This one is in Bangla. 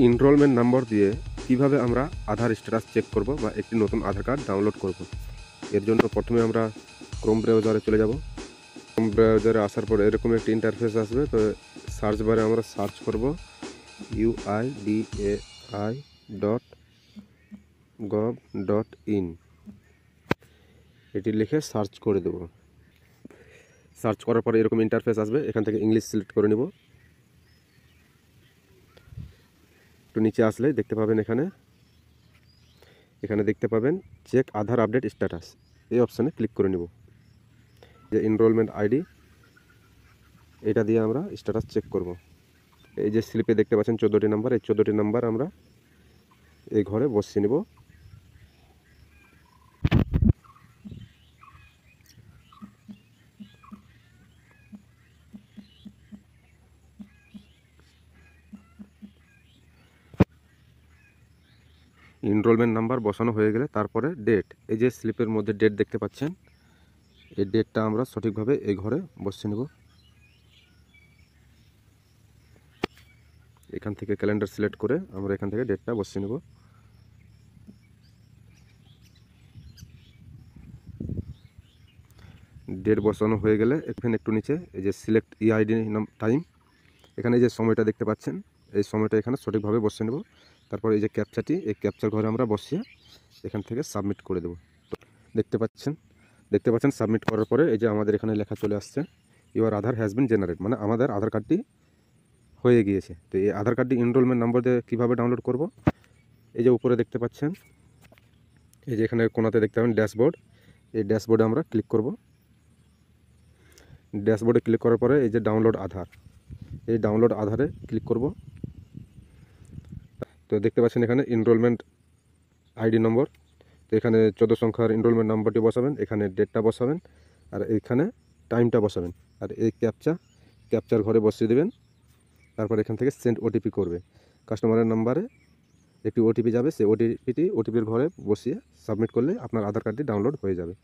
এনরোলমেন্ট নম্বর দিয়ে কিভাবে আমরা আধার স্ট্যাটাস চেক করব বা একটি নতুন আধার কার্ড ডাউনলোড করব। এর জন্য প্রথমে আমরা ক্রোম ব্রাউজারে চলে যাব। ক্রোম ব্রাউজারে আসার পর এরকম একটি ইন্টারফেস আসবে। তো সার্চ বারে আমরা সার্চ করব uidai.gov.in, এটি লিখে সার্চ করে দেব। সার্চ করার পরে এরকম ইন্টারফেস আসবে। এখান থেকে ইংলিশ সিলেক্ট করে নেব। একটু নিচে আসলে দেখতে পাবেন এখানে দেখতে পাবেন চেক আধার আপডেট স্ট্যাটাস, এই অপশানে ক্লিক করে নেব। যে এনরোলমেন্ট আইডি, এটা দিয়ে আমরা স্ট্যাটাস চেক করব। এই যে স্লিপে দেখতে পাচ্ছেন 14টি নাম্বার, এই 14টি নাম্বার আমরা এই ঘরে বসিয়ে নেব। এনরোলমেন্ট নাম্বার বসানো হয়ে গেলে তারপরে ডেট, এই যে স্লিপের মধ্যে ডেট দেখতে পাচ্ছেন, এই ডেটটা আমরা সঠিকভাবে এই ঘরে বসিয়ে নেব। এখান থেকে ক্যালেন্ডার সিলেক্ট করে আমরা এখান থেকে ডেটটা বসিয়ে নেব। ডেট বসানো হয়ে গেলে এখানে একটু নিচে এই যে সিলেক্ট ইআইডি টাইম, এখানে যে সময়টা দেখতে পাচ্ছেন, এই সময়টা এখানে সঠিকভাবে বসিয়ে নেব। তারপর এই যে ক্যাপচাটি, এই ক্যাপচার ঘরে আমরা বসিয়ে এখান থেকে সাবমিট করে দেব। দেখতে পাচ্ছেন সাবমিট করার পরে এই যে আমাদের এখানে লেখা চলে আসছে your Aadhaar has been generate, মানে আমাদের আধার কার্ডটি হয়ে গিয়েছে। তো এই আধার কার্ডটি এনরোলমেন্ট নাম্বার দিয়ে কীভাবে ডাউনলোড করব, এই যে উপরে দেখতে পাচ্ছেন, এই যে এখানে কোনাতে দেখতে পাবেন ড্যাশবোর্ড, এই ড্যাশবোর্ডে আমরা ক্লিক করব। ড্যাশবোর্ডে ক্লিক করার পরে এই যে ডাউনলোড আধার, এই ডাউনলোড আধারে ক্লিক করব। তো দেখতে পাচ্ছেন এখানে এনরোলমেন্ট আইডি নম্বর, তো এখানে 14 সংখ্যার এনরোলমেন্ট নাম্বারটি বসাবেন, এখানে ডেটটা বসাবেন, আর এইখানে টাইমটা বসাবেন, আর এই ক্যাপচার ঘরে বসিয়ে দেবেন। তারপর এখান থেকে সেন্ড ওটিপি করবে। কাস্টমারের নাম্বারে একটি ওটিপি যাবে, সেই ওটিপির ঘরে বসিয়ে সাবমিট করলে আপনার আধার কার্ডটি ডাউনলোড হয়ে যাবে।